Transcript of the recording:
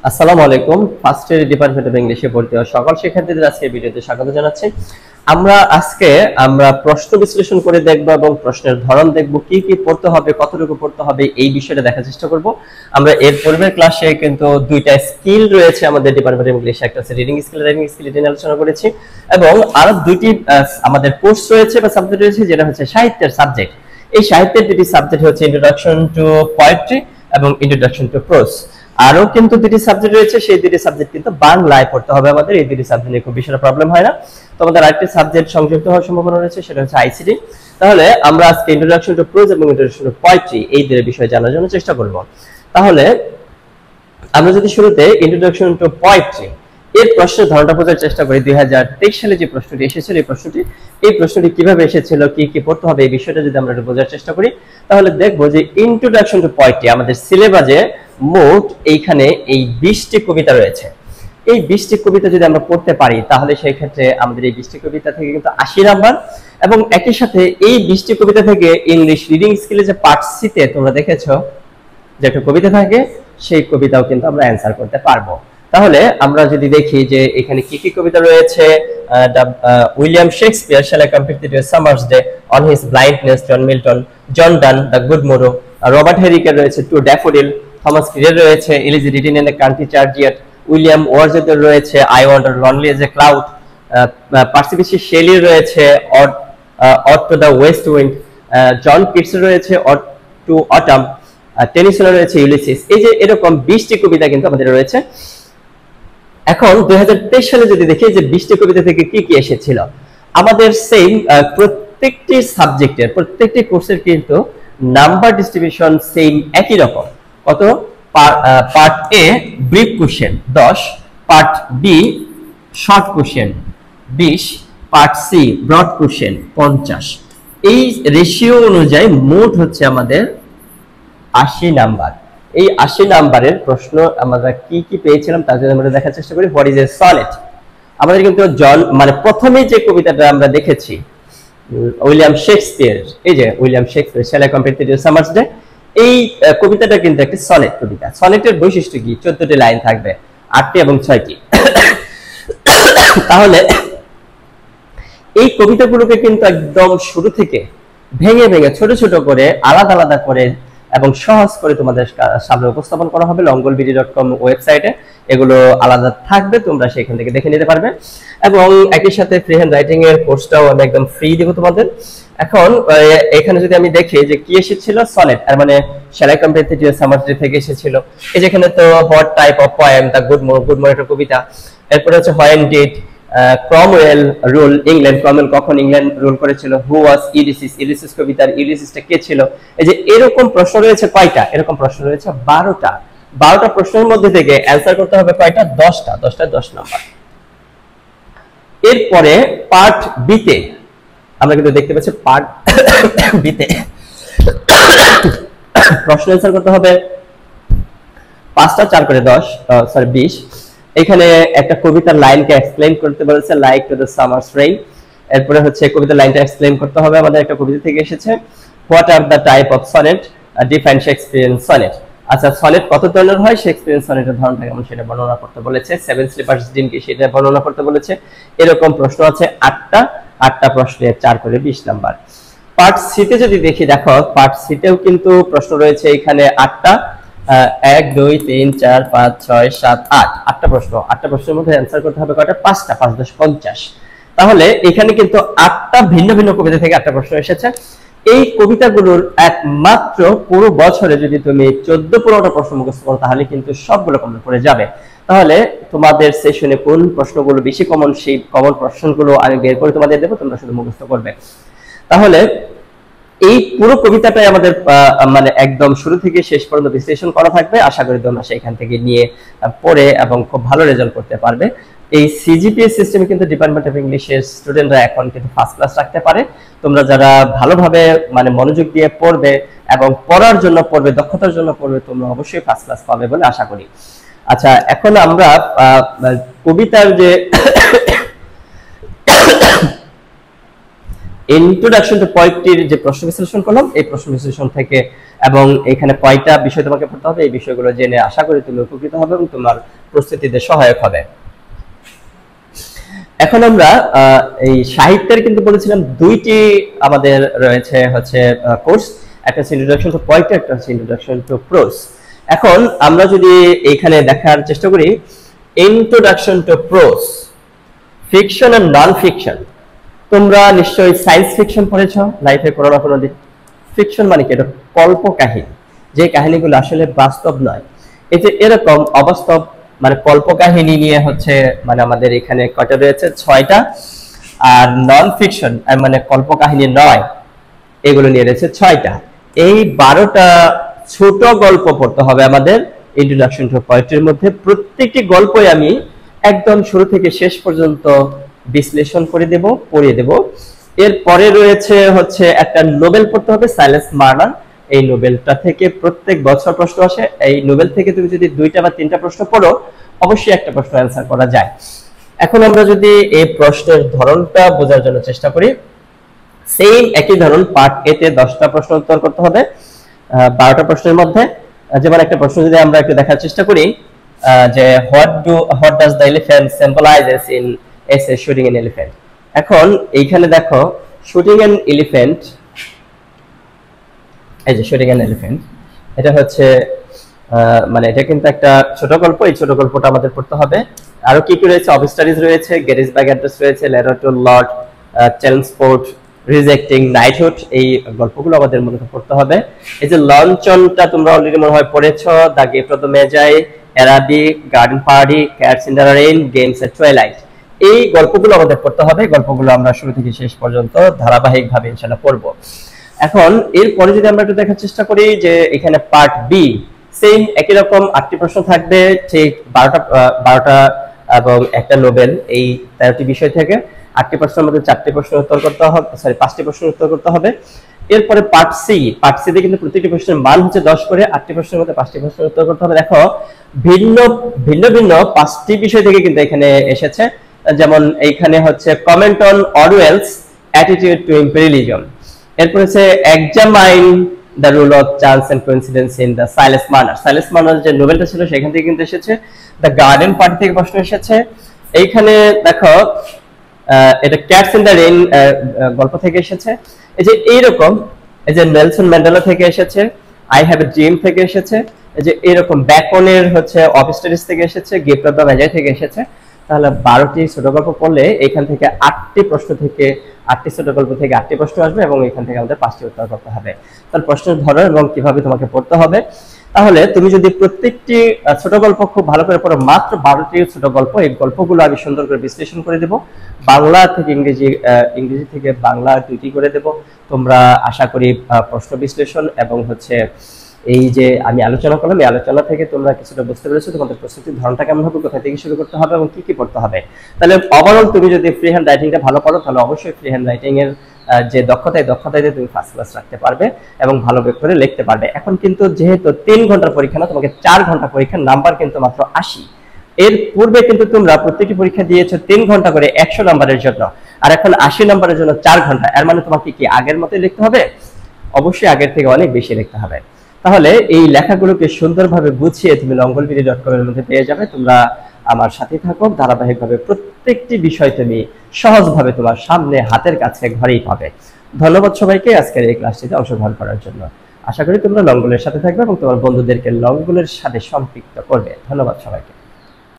আসসালামু আলাইকুম। First year department of ইংলিশে ভর্তি হওয়া সকল শিক্ষার্থীদের আজকে ভিডিওতে স্বাগত জানাচ্ছি। আমরা প্রশ্ন বিশ্লেষণ করে দেখব এবং প্রশ্নের ধরন দেখব, কি কি পড়তে হবে, কতটুকু পড়তে হবে, এই বিষয়টা দেখার চেষ্টা করব। আমরা এর পূর্বের ক্লাসে কিন্তু দুইটা স্কিল রয়েছে আমাদের ডিপার্টমেন্ট অফ ইংলিশে, একটা হচ্ছে রিডিং স্কিল, রাইটিং স্কিল, এটা নিয়ে আলোচনা করেছি, এবং আরো দুইটি আমাদের কোর্স রয়েছে বা সাবজেক্ট রয়েছে, যেটা হচ্ছে সাহিত্যের সাবজেক্ট। এই সাহিত্যের দুটি সাবজেক্ট হচ্ছে ইন্ট্রোডাকশন টু পোয়েট্রি এবং ইন্ট্রোডাকশন টু প্রোজ। আরো কিন্তু দুটি সাবজেক্ট রয়েছে, সেই দুটি সাবজেক্ট কিন্তু বাংলায় পড়তে হবে আমাদের। এই দুটি সাবজেক্ট নিয়ে খুব বেশি প্রবলেম হয় না। তোমাদের আরেকটি সাবজেক্ট সংযুক্ত হওয়ার সম্ভাবনা রয়েছে, সেটা হচ্ছে আইসিটি। তাহলে আমরা আজকে ইন্ট্রোডাকশন টু প্রোজ এবং ইন্ট্রোডাকশন টু পোয়েট্রি এই দুটি বিষয় জানার জন্য চেষ্টা করব। তাহলে আমরা যদি শুরুতে ইন্ট্রোডাকশন টু পোয়েট্রি এর প্রশ্নের ধরনটা বোঝার চেষ্টা করি, 2023 সালে যে প্রশ্নটি এসেছিল এই প্রশ্নটি কিভাবে এসেছিল, কি কি পড়তে হবে, এই বিষয়টা যদি আমরা বোঝার চেষ্টা করি, তাহলে দেখবো যে ইন্ট্রোডাকশন টু পোয়েট্রি আমাদের সিলেবাসে মোট এইখানে এই 20টি কবিতা রয়েছে। এই 20টি কবিতা যদি আমরা পড়তে পারি, তাহলে সেই ক্ষেত্রে আমাদের এই 20টি কবিতা থেকে কিন্তু 80 নাম্বার, এবং একই সাথে এই 20টি কবিতা থেকে ইংলিশ রিডিং স্কিলে যে পার্ট সিতে তোমরা দেখেছো যে একটা কবিতা থাকে, সেই কবিতাও কিন্তু আমরা অ্যান্সার করতে পারবো। তাহলে আমরা যদি দেখি যে এখানে কি কি কবিতা রয়েছে, William Shakespeare shall complete the summer's day, on his blindness John Milton, John Donne the good morrow, Robert হেরিকের রয়েছে টু ড্যাফোডিল, থমাস ক্রিয়ার রয়েছে elegy written in the country churchyard, William ওয়ার্ডসওয়ার্থের রয়েছে I wander lonely as a cloud, Percy Bysshe শেলির রয়েছে ode to the west wind, John কিটসের রয়েছে অড টু অটাম, টেনিসনের রয়েছে ইউলিসিস। এই যে এরকম 20টি কবিতা কিন্তু আমাদের রয়েছে। এখন 2023 সালে যদি দেখি যে 20টি কবিতা থেকে কি কি এসেছিল, আমাদের সেম প্রত্যেকটি সাবজেক্টের প্রত্যেকটি কোর্সের কিন্তু নাম্বার ডিস্ট্রিবিউশন সেম একই রকম। কত? Part A brief question 10, part B short question 20, part C broad question 50। এই রেশিও অনুযায়ী মোট হচ্ছে আমাদের 80 নাম্বার। এই 80 নাম্বারের প্রশ্ন আমরা কি কি পেয়েছিলাম তার জন্য আমরা দেখার চেষ্টা করি। What is a sonnet? আমাদের কিন্তু প্রথমে যে কবিতাটা আমরা দেখেছি উইলিয়াম শেক্সপিয়ার, এই যে William Shakespeare shall I complete the summer's day, এই কবিতাটা কিন্তু একটা সনেট কবিতা। সনেটের বৈশিষ্ট্য কি? 14টি লাইন থাকবে, 8টি এবং 6টি। তাহলে এই কবিতাগুলোকে কিন্তু একদম শুরু থেকে ভেঙে ভেঙে ছোট ছোট করে আলাদা আলাদা করে এবং সহজ করে তোমাদের সামনে উপস্থাপন করা হবে longolbd.com ওয়েবসাইটে। এগুলো আলাদা থাকবে, তোমরা সেখান থেকে দেখে নিতে পারবে, এবং একই সাথে ফ্রি হ্যান্ড রাইটিং এর কোর্সটাও আমি একদম ফ্রি দেব তোমাদের। এখন এখানে যদি আমি দেখি যে কি এসেছিল, সনেট, আর মানে shall I complete the summer's day থেকে এসেছিল। এই যেখানে তো what type of poem, the good morrow একটা কবিতা। এরপরে হচ্ছে when did Cromwell rule England, Cromwell কখন ইংল্যান্ড রুল করেছিল, হু ওয়াজ ইউলিসিস, ইউলিসিস কবিতার ইউলিসিসটা কে ছিল। এই যে এরকম প্রশ্ন রয়েছে কয়টা? এরকম প্রশ্ন রয়েছে 12টা। 12টা প্রশ্নের মধ্যে থেকে অ্যান্সার করতে হবে কয়টা? 10টা। 10টা 10 নাম্বার। এরপরে পার্ট বিতে আমরা কিন্তু দেখতে পাচ্ছি পার্ট বিতে প্রশ্ন অ্যান্সার করতে হবে 5টা, 4 করে 10, সরি 20। এখানে একটা কবিতার লাইনকে এক্সপ্লেইন করতে বলেছে, like to the summer's rain. এরপরে হচ্ছে কবিতার লাইনটা এক্সপ্লেইন করতে হবে, আমাদের একটা কবিতা থেকে এসেছে। What are the type of sonnet, define Shakespearean sonnet. আচ্ছা, সনেট কত ধরনের হয়, শেক্সপিয়ারিয়ান সনেটের ধরনটা কেমন সেটা বর্ণনা করতে বলেছে। সেভেন স্লিপার্স ডিন কি সেটা বর্ণনা করতে বলেছে। এরকম প্রশ্ন আছে 8টা প্রশ্নে 4 করে 20 নাম্বার। পার্ট সিতে যদি দেখি, দেখো পার্ট সিতেও কিন্তু প্রশ্ন রয়েছে এখানে 8টা, 1 2 3 4 5 6 7 8, 8টা প্রশ্ন। 8টা প্রশ্নের মধ্যে অ্যান্সার করতে হবে কয়টা? 5টা। 5 10 50। তাহলে এখানে কিন্তু 8টা ভিন্ন ভিন্ন কবিতা থেকে 8টা প্রশ্ন এসেছে। এই কবিতাগুলোর একমাত্র পুরো বছরে যদি তুমি 14-15টা প্রশ্ন মুখস্থ করো, তাহলে কিন্তু সবগুলো কমন করে যাবে। তাহলে তোমাদের সেশনে কোন প্রশ্নগুলো বেশি কমন, সেই কমন প্রশ্নগুলো আমি বের করে তোমাদের দেবো, তোমরা শুধু মুখস্থ করবে। তাহলে এই পুরো কবিতাটাই আমাদের মানে একদম শুরু থেকে শেষ পর্যন্ত বিশ্লেষণ করা থাকবে। আশা করি তোমরা সেখান থেকে নিয়ে পড়ে এবং খুব ভালো রেজাল্ট করতে পারবে। এই সিজিপিএ সিস্টেমে কিন্তু ডিপার্টমেন্ট অফ ইংলিশের স্টুডেন্টরা এখন কিন্তু ফার্স্ট ক্লাস রাখতে পারে। তোমরা যারা ভালোভাবে মানে মনোযোগ দিয়ে পড়বে এবং পড়ার জন্য পড়বে, দক্ষতার জন্য পড়বে, তোমরা অবশ্যই ফার্স্ট ক্লাস পাবে বলে আশা করি। আচ্ছা, এখন আমরা কবিতার যে ইন্ট্রোডাকশন টু পোয়েট্রির যে প্রশ্ন বিশ্লেষণ করলাম, এই প্রশ্ন বিশ্লেষণ থেকে এবং এখানে কয়টা বিষয় তোমাকে পড়তে হবে, এই বিষয়গুলো জেনে আশা করি তুমি উপকৃত হবে এবং তোমার প্রস্তুতিতে সহায়ক হবে। এখন আমরা এই সাহিত্যের কিন্তু বলেছিলাম দুইটি আমাদের রয়েছে হচ্ছে কোর্স, একটা হচ্ছে ইন্ট্রোডাকশন টু পোয়েট্রি, একটা হচ্ছে ইন্ট্রোডাকশন টু প্রোজ। এখন আমরা যদি এইখানে দেখার চেষ্টা করি introduction to prose, fiction and non fiction. তোমরা নিশ্চয়ই সায়েন্স ফিকশন পড়েছ লাইফে কোনো না কোনো দিন। ফিকশন মানে কি? এটা কল্প কাহিনী, যে কাহিনীগুলো আসলে বাস্তব নয়। এই যে এরকম অবাস্তব মানে কল্প কাহিনী নিয়ে হচ্ছে মানে আমাদের এখানে কয়টা রয়েছে? 6টা। আর নন ফিকশন মানে কল্প কাহিনী নয়, এগুলো নিয়ে রয়েছে 6টা। এই 12টা ছোট গল্প পড়তে হবে আমাদের ইন্ট্রোডাকশন টু পোয়েট্রির মধ্যে। প্রত্যেকটি গল্পই আমি একদম শুরু থেকে শেষ পর্যন্ত বিশ্লেষণ করে দেব, পড়িয়ে দেব। এরপরে রয়েছে হচ্ছে একটা নোবেল পড়তে হবে, সাইলেন্স মার্নার। এই নোবেলটা থেকে প্রত্যেক বছর প্রশ্ন আসে। এই নোবেল থেকে তুমি যদি 2টা বা 3টা প্রশ্ন পড়ো, অবশ্যই একটা প্রশ্ন অ্যান্সার করা যায়। এখন আমরা যদি এই প্রশ্নের ধরনটা বোঝার জন্য চেষ্টা করি, সেম একই ধরন। পার্ট এ তে 10টা প্রশ্ন উত্তর করতে হবে 12টা প্রশ্নের মধ্যে। যেমন একটা প্রশ্ন যদি আমরা একটু দেখার চেষ্টা করি যে what does the elephant symbolises in এসে শুটিং এন এলিফ্যান্ট। এখন এইখানে দেখো শুটিং এন এলিফ্যান্ট, এই যে শুটিং এন এলিফ্যান্ট, এটা হচ্ছে মানে এটা কিন্তু একটা ছোট গল্প। এই ছোট গল্পটা আমাদের পড়তে হবে। আরো কি কি রয়েছে? অবস্টারিজ রয়েছে, গেটিসবার্গ অ্যাড্রেস রয়েছে, letter to lord Chelmsford, rejecting knighthood. এই গল্পগুলো আমাদের মূলত পড়তে হবে। এই যে লঞ্চনটা তোমরা অলরেডি মনে হয় পড়েছো, the gift of the magi, Arabic, garden party, cats in the rain, games at twilight. এই গল্পগুলো আমাদের পড়তে হবে। গল্পগুলো আমরা শুরু থেকে শেষ পর্যন্ত ধারাবাহিকভাবে ইনশাআল্লাহ পড়বো। এখন এরপরে যদি আমরা একটু দেখার চেষ্টা করি যে এখানে পার্ট বি, সেম একই রকম 8টি প্রশ্ন থাকবে, ঠিক 12টা এবং একটা নোবেল। এই 13টি বিষয় থেকে 8টি প্রশ্নের মধ্যে 4টি প্রশ্ন উত্তর করতে হবে, 5টি প্রশ্ন উত্তর করতে হবে। এরপরে পার্ট সি, পার্ট সি তে কিন্তু প্রত্যেকটি প্রশ্নের মান হচ্ছে 10 করে। 8টি প্রশ্নের মধ্যে 5টি প্রশ্ন উত্তর করতে হবে। দেখো ভিন্ন ভিন্ন 5টি বিষয় থেকে কিন্তু এখানে এসেছে। যেমন এইখানে হচ্ছে comment on Orwell's attitude to imperialism. এরপর হচ্ছে examine the rule of chance and coincidence in the Silas Marner. Silas Marner যে নোবেলটা ছিল সেখান থেকে কিন্তু এসেছে। দ্য গার্ডেন পার্টি থেকে প্রশ্ন এসেছে। এইখানে দেখো এটা ক্যাটস ইন দ্য রেইন গল্প থেকে এসেছে। এই যে এইরকম, এই যে নেলসন ম্যান্ডেলা থেকে এসেছে, আই হ্যাভ এ ড্রিম থেকে এসেছে, এই যে এরকম ব্যাকনের হচ্ছে অবস্টারিজ থেকে এসেছে, গিফট অফ দ্য মেজাই থেকে এসেছে। তাহলে 12টি ছোট গল্প পড়লে এখান থেকে 8টি প্রশ্ন থেকে 8টি ছোট গল্প থেকে 8টি প্রশ্ন আসবে এবং এখান থেকে আমাদের 5টি উত্তর করতে হবে। তাহলে প্রশ্নের ধরন এবং কিভাবে তোমাকে পড়তে হবে, তাহলে তুমি যদি প্রত্যেকটি ছোট গল্প খুব ভালো করে পড়ো, মাত্র 12টি ছোট গল্প, এই গল্পগুলো আমি সুন্দর করে বিশ্লেষণ করে দেব। বাংলা থেকে ইংরেজি, ইংরেজি থেকে বাংলা 2টি করে দেব। তোমরা আশা করি প্রশ্ন বিশ্লেষণ এবং হচ্ছে এই যে আমি আলোচনা করলাম, এই আলোচনা থেকে তোমরা কিছুটা বুঝতে পেরেছো তোমাদের প্রস্তুতির ধরনটা কেমন হবে, কোথা থেকে শুরু করতে হবে এবং কি কি পড়তে হবে। তাহলে ওভারঅল তুমি যদি ফ্রি হ্যান্ড রাইটিংটা ভালো পারো, তাহলে অবশ্যই ফ্রি হ্যান্ড রাইটিং এর যে দক্ষতায় তুমি ফার্স্ট ক্লাস রাখতে পারবে এবং ভালো করে লিখতে পারবে। এখন কিন্তু যেহেতু 3 ঘন্টার পরীক্ষা না, তোমাকে 4 ঘন্টা পরীক্ষার নাম্বার কিন্তু মাত্র 80। এর পূর্বে কিন্তু তোমরা প্রত্যেকটি পরীক্ষা দিয়েছো 3 ঘন্টা করে 100 নম্বরের জন্য, আর এখন 80 নম্বরের জন্য 4 ঘন্টা। এর মানে তোমাকে কি আগের মতোই লিখতে হবে? অবশ্যই আগের থেকে অনেক বেশি লিখতে হবে। তাহলে এই লেখাগুলোকে সুন্দরভাবে গুছিয়ে তুমি longolpd.com এর মধ্যে পেয়ে যাবে। তোমরা আমার সাথে থাকো, ধারাবাহিকভাবে প্রত্যেকটি বিষয় তুমি সহজভাবে তোমার সামনে হাতের কাছে ঘরেই পাবে। ধন্যবাদ সবাইকে আজকের এই ক্লাসটিতে অংশগ্রহণ করার জন্য। আশা করি তোমরা লংগলের সাথে থাকবে এবং তোমার বন্ধুদেরকে লংগলের সাথে সম্পৃক্ত করবে। ধন্যবাদ সবাইকে।